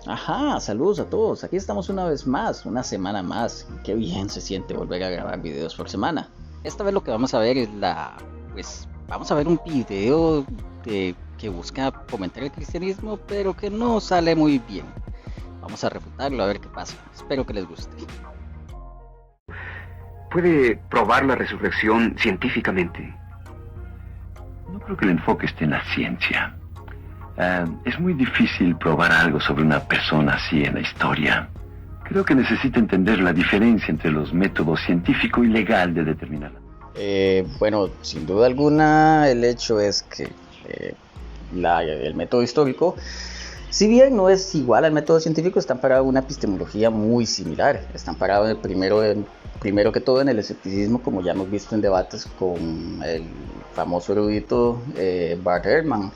Ajá, saludos a todos. Aquí estamos una vez más, una semana más. Qué bien se siente volver a grabar videos por semana. Esta vez lo que vamos a ver es vamos a ver un video que busca fomentar el cristianismo, pero que no sale muy bien. Vamos a refutarlo a ver qué pasa. Espero que les guste. ¿Puede probar la resurrección científicamente? No creo que el enfoque esté en la ciencia. Es muy difícil probar algo sobre una persona así en la historia. Creo que necesita entender la diferencia entre los métodos científico y legal de determinarla. Bueno, sin duda alguna, el hecho es que el método histórico, si bien no es igual al método científico, está amparado en una epistemología muy similar. Está amparado primero que todo en el escepticismo, como ya hemos visto en debates con el famoso erudito Bart Ehrman,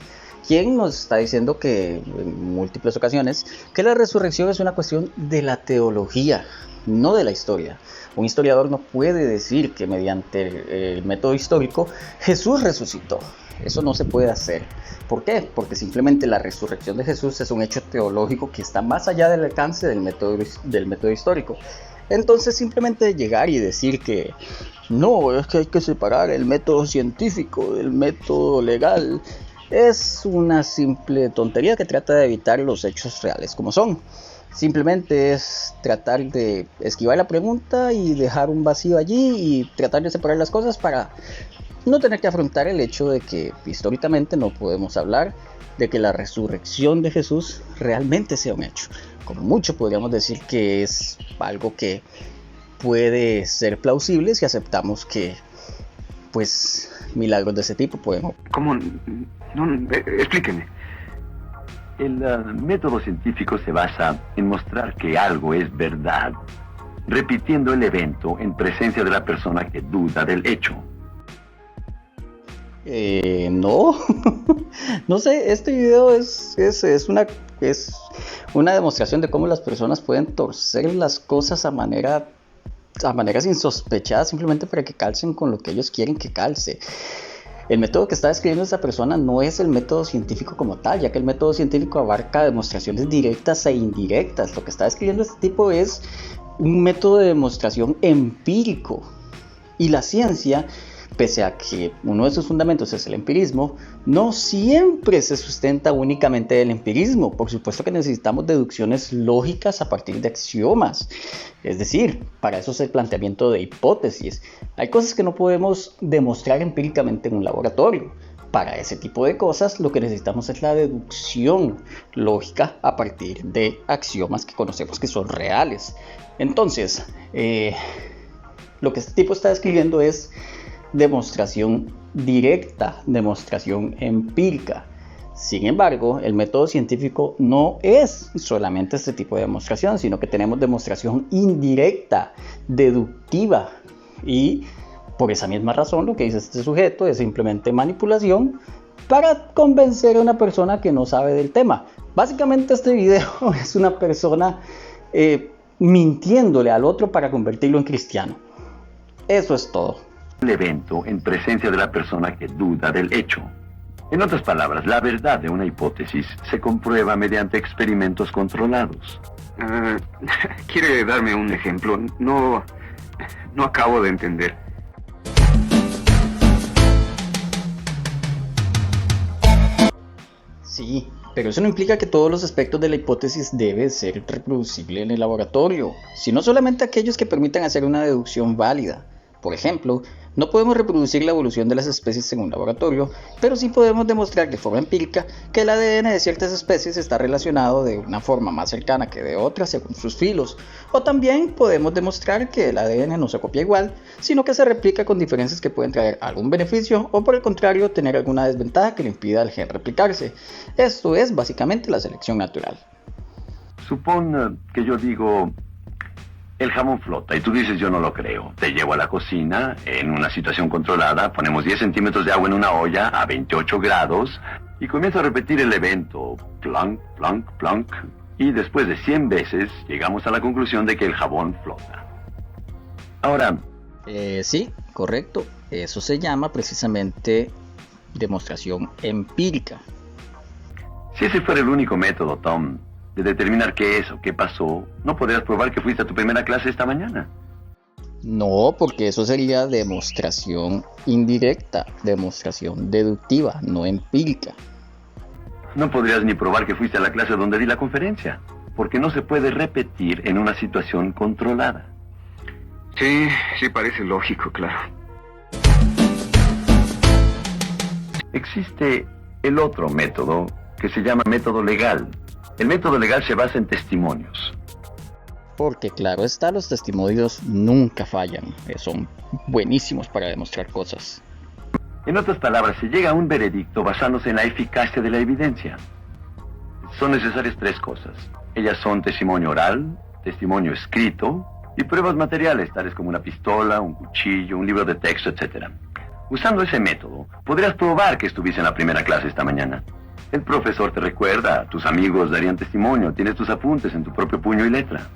quien nos está diciendo que en múltiples ocasiones que la resurrección es una cuestión de la teología, no de la historia. Un historiador no puede decir que mediante el método histórico Jesús resucitó. Eso no se puede hacer. ¿Por qué? Porque simplemente la resurrección de Jesús es un hecho teológico que está más allá del alcance del método histórico. Entonces simplemente llegar y decir que no, es que hay que separar el método científico del método legal es una simple tontería que trata de evitar los hechos reales como son. Simplemente es tratar de esquivar la pregunta y dejar un vacío allí y tratar de separar las cosas para no tener que afrontar el hecho de que históricamente no podemos hablar de que la resurrección de Jesús realmente sea un hecho. Como mucho podríamos decir que es algo que puede ser plausible si aceptamos que pues milagros de ese tipo pueden... ¿Cómo? No, explíqueme. El método científico se basa en mostrar que algo es verdad, repitiendo el evento en presencia de la persona que duda del hecho. No, no sé, este video es una demostración de cómo las personas pueden torcer las cosas a maneras insospechadas simplemente para que calcen con lo que ellos quieren que calce. El método que está describiendo esta persona no es el método científico como tal, ya que el método científico abarca demostraciones directas e indirectas. Lo que está describiendo este tipo es un método de demostración empírico. Y la ciencia, pese a que uno de sus fundamentos es el empirismo, no siempre se sustenta únicamente del empirismo. Por supuesto que necesitamos deducciones lógicas a partir de axiomas. Es decir, para eso es el planteamiento de hipótesis. Hay cosas que no podemos demostrar empíricamente en un laboratorio. Para ese tipo de cosas lo que necesitamos es la deducción lógica a partir de axiomas que conocemos que son reales. Entonces, lo que este tipo está describiendo es demostración directa, demostración empírica. Sin embargo, el método científico no es solamente este tipo de demostración, sino que tenemos demostración indirecta, deductiva, y por esa misma razón lo que dice este sujeto es simplemente manipulación para convencer a una persona que no sabe del tema. Básicamente este video es una persona mintiéndole al otro para convertirlo en cristiano. Eso es todo. El evento en presencia de la persona que duda del hecho. En otras palabras, la verdad de una hipótesis se comprueba mediante experimentos controlados. ¿Quiere darme un ejemplo? No acabo de entender. Sí, pero eso no implica que todos los aspectos de la hipótesis deben ser reproducibles en el laboratorio, sino solamente aquellos que permitan hacer una deducción válida. Por ejemplo, no podemos reproducir la evolución de las especies en un laboratorio, pero sí podemos demostrar de forma empírica que el ADN de ciertas especies está relacionado de una forma más cercana que de otras según sus filos. O también podemos demostrar que el ADN no se copia igual, sino que se replica con diferencias que pueden traer algún beneficio o por el contrario tener alguna desventaja que le impida al gen replicarse. Esto es básicamente la selección natural. Supón que yo digo... el jamón flota y tú dices yo no lo creo. Te llevo a la cocina, en una situación controlada, ponemos 10 centímetros de agua en una olla a 28 grados y comienzo a repetir el evento, plonk, plonk, plonk, y después de 100 veces llegamos a la conclusión de que el jabón flota. Ahora... Sí, correcto. Eso se llama precisamente demostración empírica. Si ese fuera el único método, Tom, de determinar qué es o qué pasó, no podrías probar que fuiste a tu primera clase esta mañana. No, porque eso sería demostración indirecta, demostración deductiva, no empírica. No podrías ni probar que fuiste a la clase donde di la conferencia, porque no se puede repetir en una situación controlada. Sí, parece lógico, claro. Existe el otro método que se llama método legal. El método legal se basa en testimonios. Porque claro está, los testimonios nunca fallan, son buenísimos para demostrar cosas. En otras palabras, se llega a un veredicto basándose en la eficacia de la evidencia. Son necesarias tres cosas. Ellas son testimonio oral, testimonio escrito y pruebas materiales, tales como una pistola, un cuchillo, un libro de texto, etc. Usando ese método, podrías probar que estuviste en la primera clase esta mañana. El profesor te recuerda, tus amigos darían testimonio, tienes tus apuntes en tu propio puño y letra.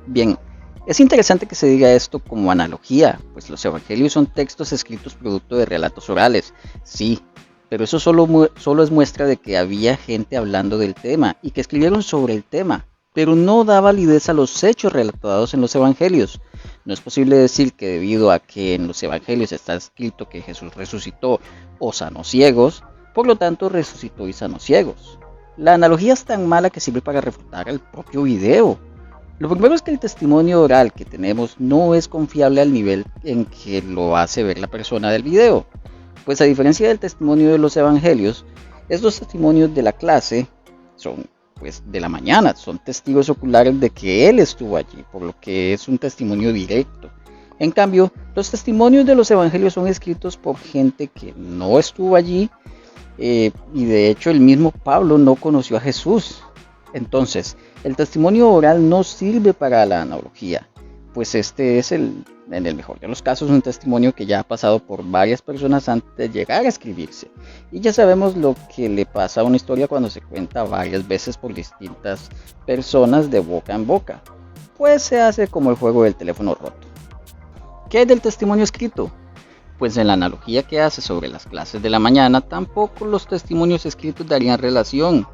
Bien, es interesante que se diga esto como analogía, pues los evangelios son textos escritos producto de relatos orales, sí, pero eso solo es muestra de que había gente hablando del tema y que escribieron sobre el tema, pero no da validez a los hechos relatados en los evangelios. No es posible decir que debido a que en los evangelios está escrito que Jesús resucitó o sanó ciegos, por lo tanto resucitó y sanó ciegos. La analogía es tan mala que sirve para refutar el propio video. Lo primero es que el testimonio oral que tenemos no es confiable al nivel en que lo hace ver la persona del video, pues a diferencia del testimonio de los evangelios, estos testimonios de la clase son pues de la mañana, son testigos oculares de que él estuvo allí, por lo que es un testimonio directo. En cambio, los testimonios de los evangelios son escritos por gente que no estuvo allí, y de hecho el mismo Pablo no conoció a Jesús. Entonces, el testimonio oral no sirve para la analogía, pues este es en el mejor de los casos, un testimonio que ya ha pasado por varias personas antes de llegar a escribirse. Y ya sabemos lo que le pasa a una historia cuando se cuenta varias veces por distintas personas de boca en boca. Pues se hace como el juego del teléfono roto. ¿Qué es del testimonio escrito? Pues en la analogía que hace sobre las clases de la mañana, tampoco los testimonios escritos darían relación,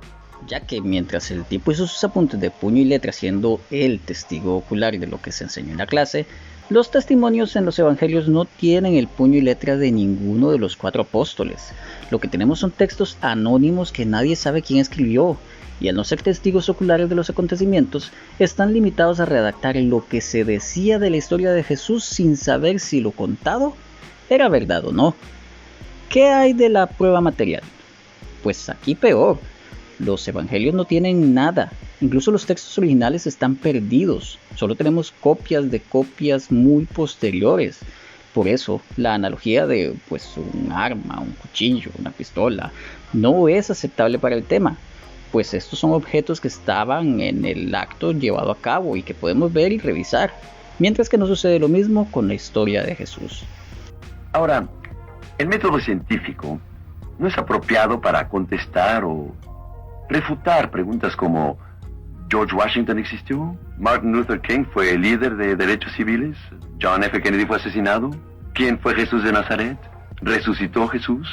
ya que mientras el tipo hizo sus apuntes de puño y letra siendo el testigo ocular de lo que se enseñó en la clase, los testimonios en los evangelios no tienen el puño y letra de ninguno de los 4 apóstoles. Lo que tenemos son textos anónimos que nadie sabe quién escribió, y al no ser testigos oculares de los acontecimientos, están limitados a redactar lo que se decía de la historia de Jesús sin saber si lo contado era verdad o no. ¿Qué hay de la prueba material? Pues aquí peor. Los evangelios no tienen nada, incluso los textos originales están perdidos, solo tenemos copias de copias muy posteriores. Por eso la analogía de pues un arma, un cuchillo, una pistola no es aceptable para el tema, pues estos son objetos que estaban en el acto llevado a cabo y que podemos ver y revisar, mientras que no sucede lo mismo con la historia de Jesús. Ahora, el método científico no es apropiado para contestar o refutar preguntas como ¿George Washington existió? ¿Martin Luther King fue el líder de derechos civiles? ¿John F. Kennedy fue asesinado? ¿Quién fue Jesús de Nazaret? ¿Resucitó Jesús?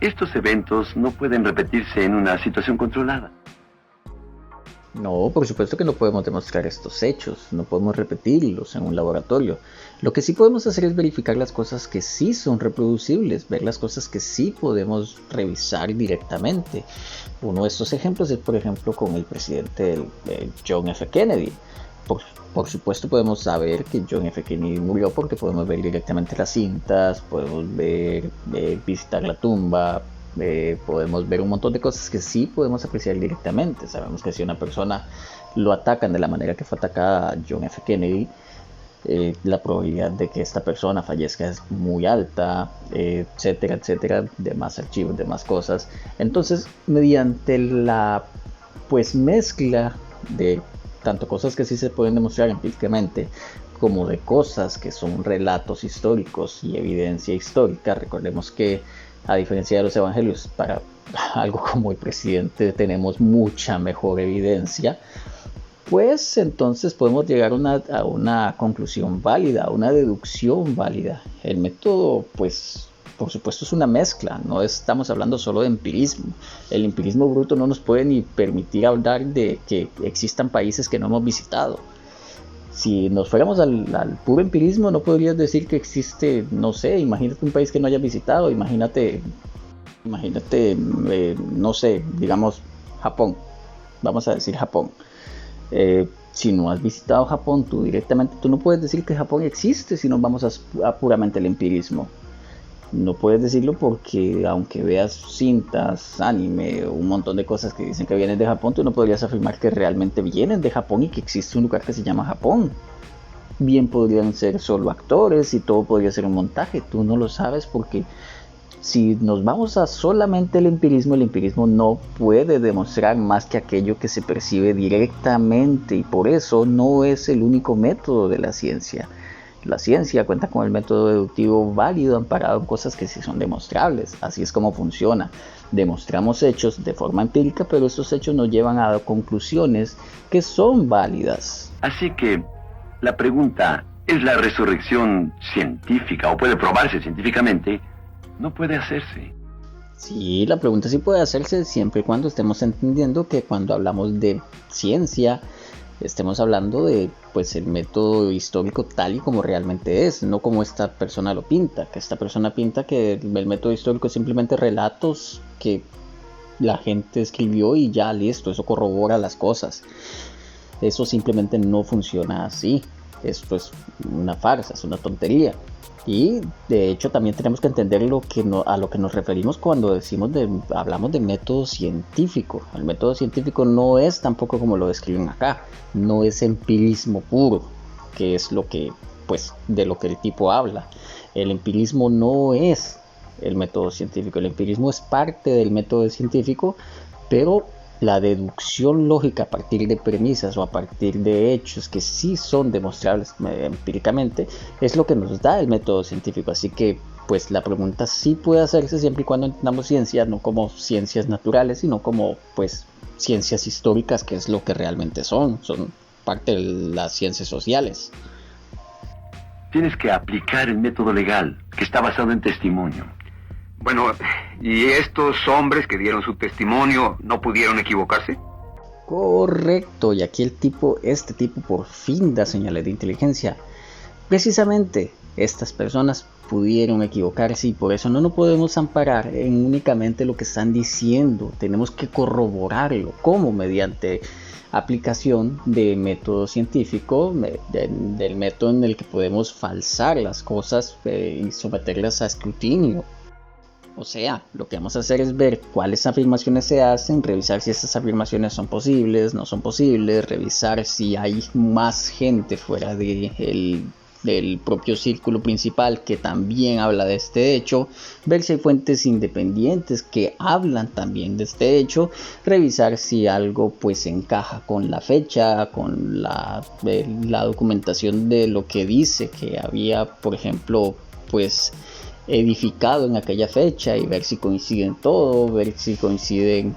Estos eventos no pueden repetirse en una situación controlada. No, por supuesto que no podemos demostrar estos hechos, no podemos repetirlos en un laboratorio. Lo que sí podemos hacer es verificar las cosas que sí son reproducibles, ver las cosas que sí podemos revisar directamente. Uno de estos ejemplos es, por ejemplo, con el presidente John F. Kennedy. Por supuesto podemos saber que John F. Kennedy murió porque podemos ver directamente las cintas, podemos visitar la tumba, podemos ver un montón de cosas que sí podemos apreciar directamente. Sabemos que si una persona lo atacan de la manera que fue atacada John F. Kennedy, la probabilidad de que esta persona fallezca es muy alta, etcétera, etcétera, de más archivos, de más cosas. Entonces, mediante la mezcla de tanto cosas que sí se pueden demostrar empíricamente como de cosas que son relatos históricos y evidencia histórica, recordemos que a diferencia de los evangelios, para algo como el presidente tenemos mucha mejor evidencia, pues entonces podemos llegar a una conclusión válida, a una deducción válida. El método pues por supuesto es una mezcla, no estamos hablando solo de empirismo. El empirismo bruto no nos puede ni permitir hablar de que existan países que no hemos visitado. Si nos fuéramos al puro empirismo, no podrías decir que existe, no sé, imagínate un país que no hayas visitado, imagínate, no sé, digamos Japón, vamos a decir Japón. Si no has visitado Japón, tú no puedes decir que Japón existe si nos vamos a puramente el empirismo. No puedes decirlo porque aunque veas cintas, anime, un montón de cosas que dicen que vienen de Japón, tú no podrías afirmar que realmente vienen de Japón y que existe un lugar que se llama Japón. Bien podrían ser solo actores y todo podría ser un montaje, tú no lo sabes porque si nos vamos a solamente el empirismo no puede demostrar más que aquello que se percibe directamente y por eso no es el único método de la ciencia. La ciencia cuenta con el método deductivo válido amparado en cosas que sí son demostrables. Así es como funciona. Demostramos hechos de forma empírica, pero estos hechos nos llevan a conclusiones que son válidas. Así que la pregunta, ¿es la resurrección científica o puede probarse científicamente? No puede hacerse. Sí, la pregunta sí puede hacerse siempre y cuando estemos entendiendo que cuando hablamos de ciencia estemos hablando de pues el método histórico tal y como realmente es, no como esta persona lo pinta, que esta persona pinta que el método histórico es simplemente relatos que la gente escribió y ya listo, eso corrobora las cosas. Eso simplemente no funciona así. Esto es una farsa, es una tontería. Y de hecho también tenemos que entender a lo que nos referimos cuando hablamos de método científico. El método científico no es tampoco como lo describen acá, no es empirismo puro, que es de lo que el tipo habla. El empirismo no es el método científico, el empirismo es parte del método científico, pero la deducción lógica a partir de premisas o a partir de hechos que sí son demostrables empíricamente es lo que nos da el método científico. Así que pues la pregunta sí puede hacerse siempre y cuando entendamos ciencia no como ciencias naturales, sino como pues ciencias históricas, que es lo que realmente son parte de las ciencias sociales. Tienes que aplicar el método legal, que está basado en testimonio. Bueno, ¿y estos hombres que dieron su testimonio no pudieron equivocarse? Correcto, y aquí este tipo por fin da señales de inteligencia. Precisamente, estas personas pudieron equivocarse y por eso no nos podemos amparar en únicamente lo que están diciendo. Tenemos que corroborarlo, como mediante aplicación de método científico, del método en el que podemos falsar las cosas y someterlas a escrutinio. O sea, lo que vamos a hacer es ver cuáles afirmaciones se hacen, revisar si estas afirmaciones son posibles, no son posibles, revisar si hay más gente fuera del propio círculo principal que también habla de este hecho, ver si hay fuentes independientes que hablan también de este hecho, revisar si algo pues encaja con la fecha, con la documentación de lo que dice que había, por ejemplo, pues edificado en aquella fecha y ver si coinciden todo, ver si coinciden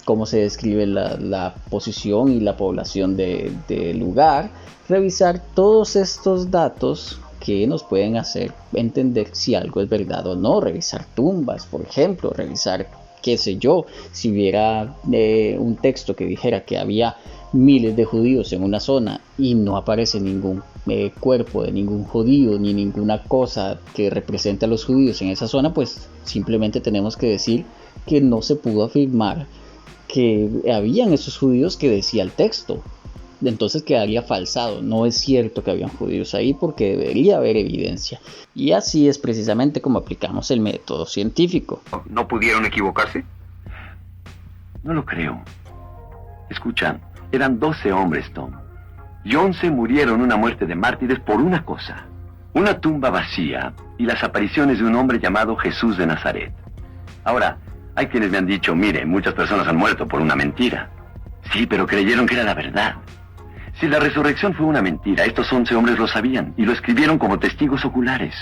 cómo se describe la posición y la población del lugar, revisar todos estos datos que nos pueden hacer entender si algo es verdad o no, revisar tumbas, por ejemplo, revisar, qué sé yo, si hubiera un texto que dijera que había miles de judíos en una zona y no aparece ningún cuerpo de ningún judío ni ninguna cosa que represente a los judíos en esa zona, pues simplemente tenemos que decir que no se pudo afirmar que habían esos judíos que decía el texto. Entonces quedaría falsado, no es cierto que habían judíos ahí porque debería haber evidencia. Y así es precisamente como aplicamos el método científico. ¿No pudieron equivocarse? No lo creo. Escucha, eran 12 hombres, Tom. Y 11 murieron una muerte de mártires por una cosa: una tumba vacía y las apariciones de un hombre llamado Jesús de Nazaret. Ahora, hay quienes me han dicho, mire, muchas personas han muerto por una mentira. Sí, pero creyeron que era la verdad. Si la resurrección fue una mentira, estos 11 hombres lo sabían y lo escribieron como testigos oculares.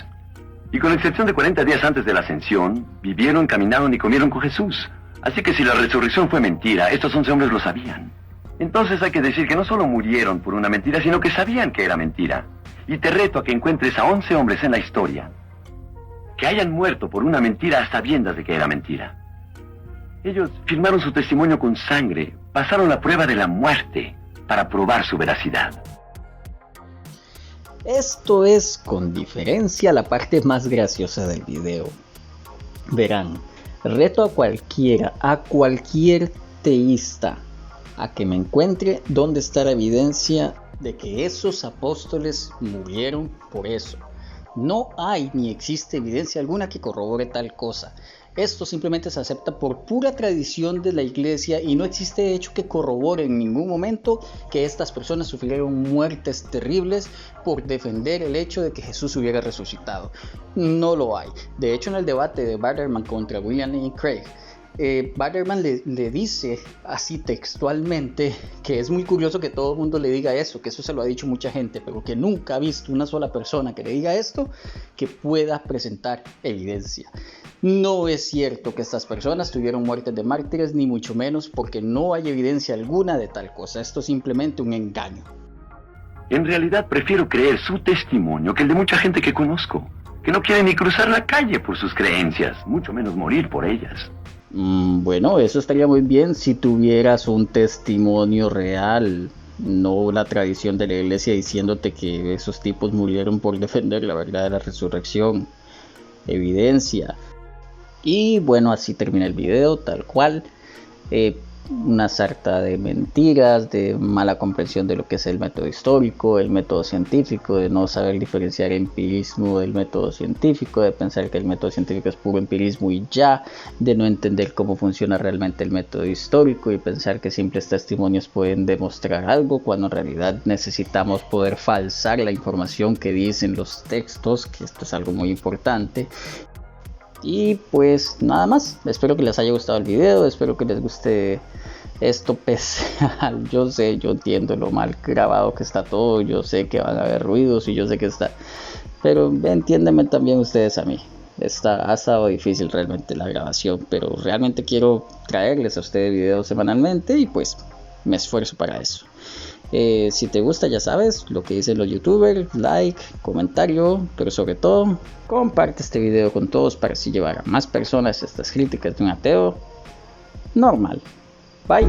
Y con excepción de 40 días antes de la ascensión, vivieron, caminaron y comieron con Jesús. Así que si la resurrección fue mentira, estos 11 hombres lo sabían. Entonces hay que decir que no solo murieron por una mentira, sino que sabían que era mentira. Y te reto a que encuentres a 11 hombres en la historia que hayan muerto por una mentira a sabiendas de que era mentira. Ellos firmaron su testimonio con sangre, pasaron la prueba de la muerte para probar su veracidad. Esto es con diferencia la parte más graciosa del video. Verán, reto a cualquier teísta, a que me encuentre dónde está la evidencia de que esos apóstoles murieron por eso. No hay ni existe evidencia alguna que corrobore tal cosa. Esto simplemente se acepta por pura tradición de la iglesia y no existe hecho que corrobore en ningún momento que estas personas sufrieron muertes terribles por defender el hecho de que Jesús hubiera resucitado. No lo hay. De hecho, en el debate de Batterman contra William Lane Craig, Batterman le dice así textualmente que es muy curioso que todo el mundo le diga eso, que eso se lo ha dicho mucha gente, pero que nunca ha visto una sola persona que le diga esto que pueda presentar evidencia. No es cierto que estas personas tuvieron muertes de mártires, ni mucho menos, porque no hay evidencia alguna de tal cosa. Esto es simplemente un engaño. En realidad prefiero creer su testimonio que el de mucha gente que conozco, que no quiere ni cruzar la calle por sus creencias, mucho menos morir por ellas. Bueno, eso estaría muy bien si tuvieras un testimonio real, no la tradición de la iglesia diciéndote que esos tipos murieron por defender la verdad de la resurrección. Evidencia. Y bueno, así termina el video, tal cual. Una sarta de mentiras, de mala comprensión de lo que es el método histórico, el método científico, de no saber diferenciar empirismo del método científico, de pensar que el método científico es puro empirismo y ya, de no entender cómo funciona realmente el método histórico y pensar que simples testimonios pueden demostrar algo, cuando en realidad necesitamos poder falsar la información que dicen los textos, que esto es algo muy importante. Y pues nada más, espero que les haya gustado el video, espero que les guste esto pese al, yo sé, yo entiendo lo mal grabado que está todo, yo sé que van a haber ruidos y yo sé que está, pero entiéndanme también ustedes a mí. Ha estado difícil realmente la grabación, pero realmente quiero traerles a ustedes videos semanalmente y pues me esfuerzo para eso. Si te gusta, ya sabes lo que dicen los youtubers, like, comentario, pero sobre todo comparte este video con todos para así llevar a más personas estas críticas de un ateo normal. Bye.